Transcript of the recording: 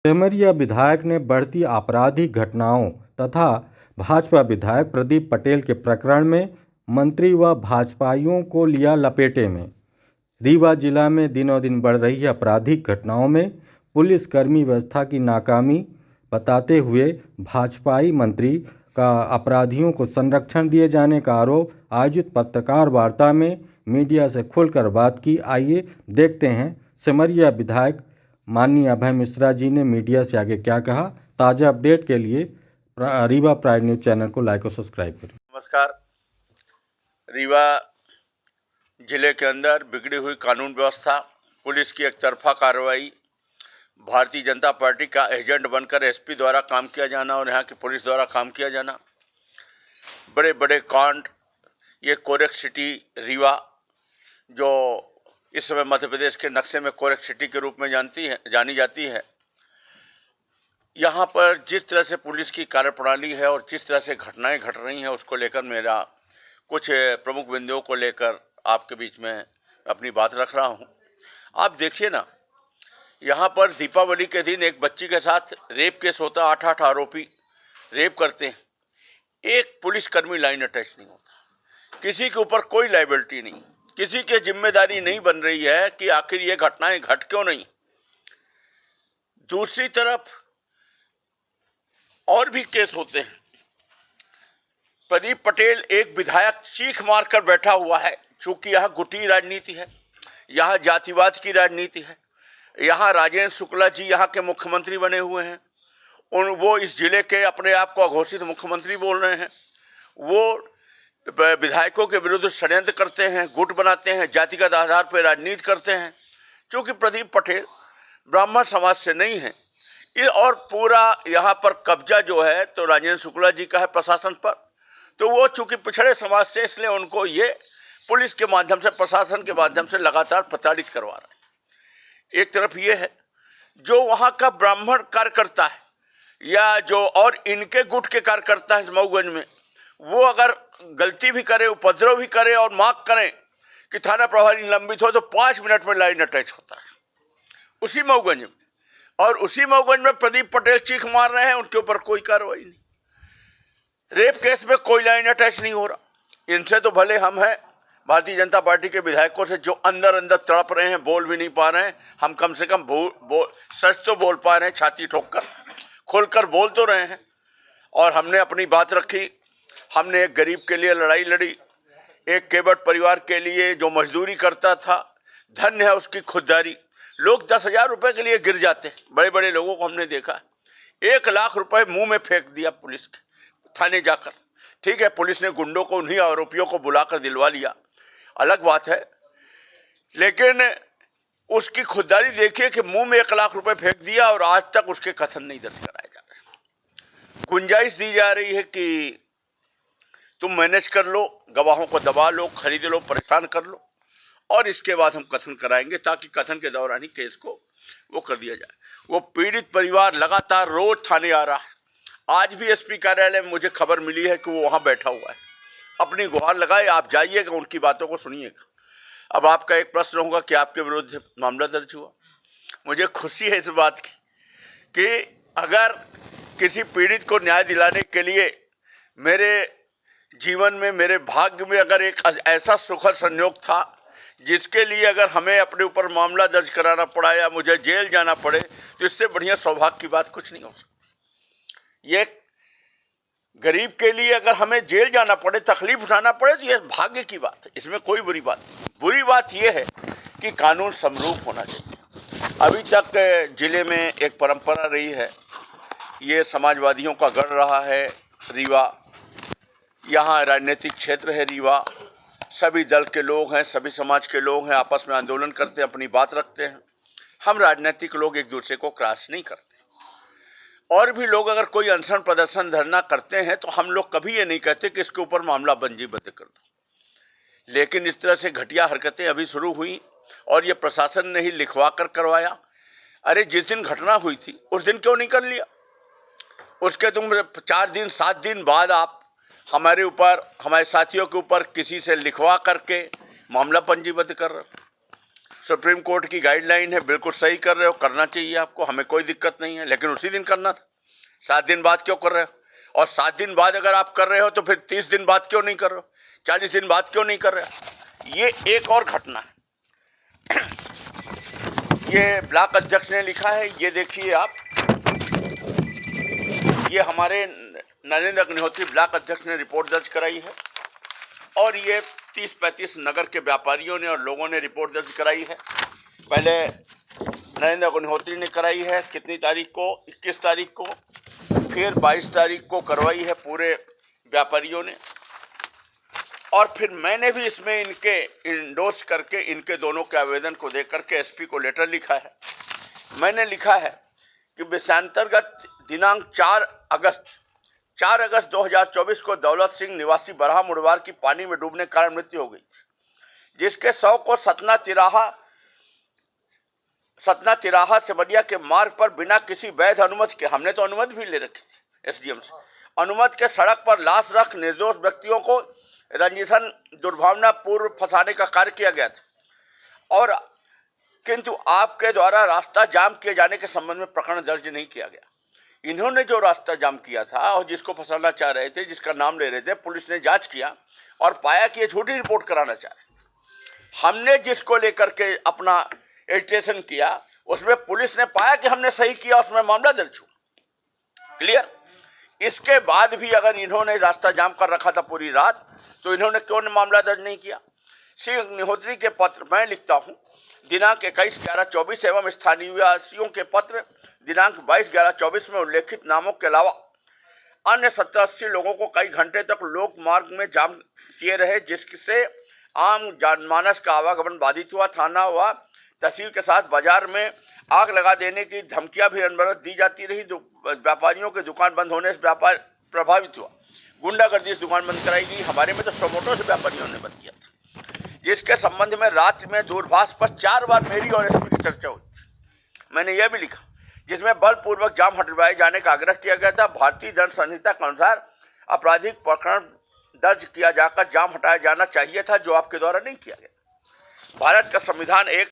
सेमरिया विधायक ने बढ़ती आपराधिक घटनाओं तथा भाजपा विधायक प्रदीप पटेल के प्रकरण में मंत्री व भाजपाइयों को लिया लपेटे में। रीवा जिला में दिनों दिन बढ़ रही आपराधिक घटनाओं में पुलिसकर्मी व्यवस्था की नाकामी बताते हुए भाजपाई मंत्री का अपराधियों को संरक्षण दिए जाने का आरोप आयोजित पत्रकार वार्ता में मीडिया से खुलकर बात की। आइए देखते हैं सेमरिया विधायक माननीय अभय मिश्रा जी ने मीडिया से आगे क्या कहा। ताज़ा अपडेट के लिए रीवा प्राइड न्यूज चैनल को लाइक और सब्सक्राइब करें। नमस्कार। रीवा जिले के अंदर बिगड़ी हुई कानून व्यवस्था, पुलिस की एक तरफा कार्रवाई, भारतीय जनता पार्टी का एजेंट बनकर एसपी द्वारा काम किया जाना और यहाँ की पुलिस द्वारा काम किया जाना, बड़े बड़े कांड, ये कोरेक सिटी रीवा जो इस समय मध्य प्रदेश के नक्शे में कोरेक सिटी के रूप में जानी जाती है, यहाँ पर जिस तरह से पुलिस की कार्यप्रणाली है और जिस तरह से घटनाएं घट रही हैं, उसको लेकर मेरा कुछ प्रमुख बिंदुओं को लेकर आपके बीच में अपनी बात रख रहा हूँ। आप देखिए ना, यहाँ पर दीपावली के दिन एक बच्ची के साथ रेप केस होता, 8 आरोपी रेप करते हैं, एक पुलिसकर्मी लाइन अटैच नहीं होता, किसी के ऊपर कोई लायबिलिटी नहीं, किसी की जिम्मेदारी नहीं बन रही है कि आखिर ये घटनाएं घट क्यों नहीं। दूसरी तरफ और भी केस होते हैं। प्रदीप पटेल एक विधायक चीख मारकर बैठा हुआ है, क्योंकि यहाँ गुटी राजनीति है, यहाँ जातिवाद की राजनीति है। यहाँ राजेंद्र शुक्ला जी यहाँ के मुख्यमंत्री बने हुए हैं, वो इस जिले के अपने आप को अघोषित मुख्यमंत्री बोल रहे हैं। वो विधायकों के विरुद्ध षड्यंत्र करते हैं, गुट बनाते हैं, जातिगत आधार पर राजनीति करते हैं। क्योंकि प्रदीप पटेल ब्राह्मण समाज से नहीं है और पूरा यहाँ पर कब्जा जो है तो राजेंद्र शुक्ला जी का है प्रशासन पर, तो वो चूंकि पिछड़े समाज से, इसलिए उनको ये पुलिस के माध्यम से, प्रशासन के माध्यम से लगातार प्रताड़ित करवा रहा है। एक तरफ ये है जो वहाँ का ब्राह्मण कार्यकर्ता है या जो और इनके गुट के कार्यकर्ता है मऊगंज में, वो अगर गलती भी करे, उपद्रव भी करे और मांग करें कि थाना प्रभारी निलंबित हो, तो 5 मिनट में लाइन अटैच होता है उसी मऊगंज में। और उसी मऊगंज में प्रदीप पटेल चीख मार रहे हैं, उनके ऊपर कोई कार्रवाई नहीं। रेप केस में कोई लाइन अटैच नहीं हो रहा। इनसे तो भले हम हैं भारतीय जनता पार्टी के विधायकों से जो अंदर अंदर तड़प रहे हैं, बोल भी नहीं पा रहे हैं, हम कम से कम सच तो बोल पा रहे हैं, छाती ठोक कर, खोलकर बोल तो रहे हैं। और हमने अपनी बात रखी, हमने एक गरीब के लिए लड़ाई लड़ी, एक केवट परिवार के लिए जो मजदूरी करता था, धन्य है उसकी खुददारी। लोग 10,000 रुपये के लिए गिर जाते हैं, बड़े बड़े लोगों को हमने देखा। 1 लाख रुपए मुंह में फेंक दिया पुलिस के थाने जाकर। ठीक है, पुलिस ने गुंडों को, उन्हीं आरोपियों को बुलाकर दिलवा लिया, अलग बात है, लेकिन उसकी खुददारी देखिए कि मुंह में 1 लाख रुपए फेंक दिया और आज तक उसके कथन नहीं दर्ज कराए जा रहे। गुंजाइश दी जा रही है कि तुम मैनेज कर लो, गवाहों को दबा लो, खरीद लो, परेशान कर लो और इसके बाद हम कथन कराएंगे, ताकि कथन के दौरान ही केस को वो कर दिया जाए। वो पीड़ित परिवार लगातार रोज थाने आ रहा है। आज भी एसपी कार्यालय में मुझे खबर मिली है कि वो वहाँ बैठा हुआ है, अपनी गुहार लगाए, आप जाइएगा, उनकी बातों को सुनिएगा। अब आपका एक प्रश्न होगा कि आपके विरुद्ध मामला दर्ज हुआ। मुझे खुशी है इस बात की कि अगर किसी पीड़ित को न्याय दिलाने के लिए मेरे जीवन में, मेरे भाग्य में अगर एक ऐसा सुखद संयोग था जिसके लिए अगर हमें अपने ऊपर मामला दर्ज कराना पड़ा या मुझे जेल जाना पड़े, तो इससे बढ़िया सौभाग्य की बात कुछ नहीं हो सकती। ये गरीब के लिए अगर हमें जेल जाना पड़े, तकलीफ उठाना पड़े, तो ये भाग्य की बात है, इसमें कोई बुरी बात नहीं। बुरी बात यह है कि कानून समरूप होना चाहिए। अभी तक जिले में एक परंपरा रही है, ये समाजवादियों का गढ़ रहा है रीवा। यहाँ राजनीतिक क्षेत्र है रीवा, सभी दल के लोग हैं, सभी समाज के लोग हैं, आपस में आंदोलन करते हैं, अपनी बात रखते हैं। हम राजनीतिक लोग एक दूसरे को क्रॉस नहीं करते। और भी लोग अगर कोई अनशन, प्रदर्शन, धरना करते हैं तो हम लोग कभी ये नहीं कहते कि इसके ऊपर मामला पंजीबद्ध कर दो। लेकिन इस तरह से घटिया हरकतें अभी शुरू हुई और ये प्रशासन ने ही लिखवा कर करवाया। अरे जिस दिन घटना हुई थी उस दिन क्यों नहीं कर लिया? उसके तुम 4 दिन 7 दिन बाद आप हमारे ऊपर, हमारे साथियों के ऊपर किसी से लिखवा करके मामला पंजीबद्ध कर रहे हो। सुप्रीम कोर्ट की गाइडलाइन है, बिल्कुल सही कर रहे हो, करना चाहिए आपको, हमें कोई दिक्कत नहीं है, लेकिन उसी दिन करना था। 7 दिन बाद क्यों कर रहे हो? और 7 दिन बाद अगर आप कर रहे हो तो फिर 30 दिन बाद क्यों नहीं कर रहे हो? 40 दिन बाद क्यों नहीं कर रहे हो? ये एक और घटना है। ये ब्लॉक अध्यक्ष ने लिखा है, ये देखिए आप, ये हमारे नरेंद्र अग्निहोत्री ब्लॉक अध्यक्ष ने रिपोर्ट दर्ज कराई है और ये 30-35 नगर के व्यापारियों ने और लोगों ने रिपोर्ट दर्ज कराई है। पहले नरेंद्र अग्निहोत्री ने कराई है, कितनी तारीख को? 21 तारीख को, फिर 22 तारीख को करवाई है पूरे व्यापारियों ने, और फिर मैंने भी इसमें इनके इंडोर्स करके इनके दोनों के आवेदन को देख करके एसपी को लेटर लिखा है। मैंने लिखा है कि विषयांतर्गत दिनांक 4 अगस्त 2024 को दौलत सिंह निवासी बरहा मुड़वार की पानी में डूबने के कारण मृत्यु हो गई, जिसके शव को सतना तिराहा सिमरिया के मार्ग पर बिना किसी वैध अनुमति के, हमने तो अनुमति भी ले रखी थी एसडीएम से, अनुमति के सड़क पर लाश रख निर्दोष व्यक्तियों को रंजिशन दुर्भावना पूर्व फंसाने का कार्य किया गया था, और किंतु आपके द्वारा रास्ता जाम किए जाने के संबंध में प्रकरण दर्ज नहीं किया गया। इन्होंने जो रास्ता जाम किया था और जिसको फंसाना चाह रहे थे, जिसका नाम ले रहे थे, पुलिस ने जांच किया और पाया कि ये झूठी रिपोर्ट कराना चाह रहे थे। हमने जिसको लेकर के अपना एजिटेशन किया उसमें पुलिस ने पाया कि हमने सही किया, उसमें मामला दर्ज हुआ। क्लियर? इसके बाद भी अगर इन्होंने रास्ता जाम कर रखा था पूरी रात, तो इन्होंने क्यों मामला दर्ज नहीं किया? श्री अग्निहोत्री के पत्र मैं लिखता हूँ, दिनांक 21/11/24 एवं स्थानीयवासियों के पत्र दिनांक 22/11/24 में उल्लेखित नामों के अलावा अन्य 70-80 लोगों को कई घंटे तक लोक मार्ग में जाम किए रहे, जिससे आम जनमानस का आवागमन बाधित हुआ। थाना व तहसील के साथ बाजार में आग लगा देने की धमकियां भी अनवरत दी जाती रही। व्यापारियों के दुकान बंद होने से व्यापार प्रभावित हुआ। गुंडागर्दी से दुकान बंद कराई गई। हमारे में तो सोमोटो से व्यापारियों ने बंद किया था, जिसके संबंध में रात में दूरभाष पर 4 बार मेरी और एसपी की चर्चा हुई। मैंने यह भी लिखा, जिसमें बलपूर्वक जाम हटवाए जाने का आग्रह किया गया था। भारतीय दंड संहिता के अनुसार आपराधिक प्रकरण दर्ज किया जाकर जाम हटाया जाना चाहिए था, जो आपके द्वारा नहीं किया गया। भारत का संविधान एक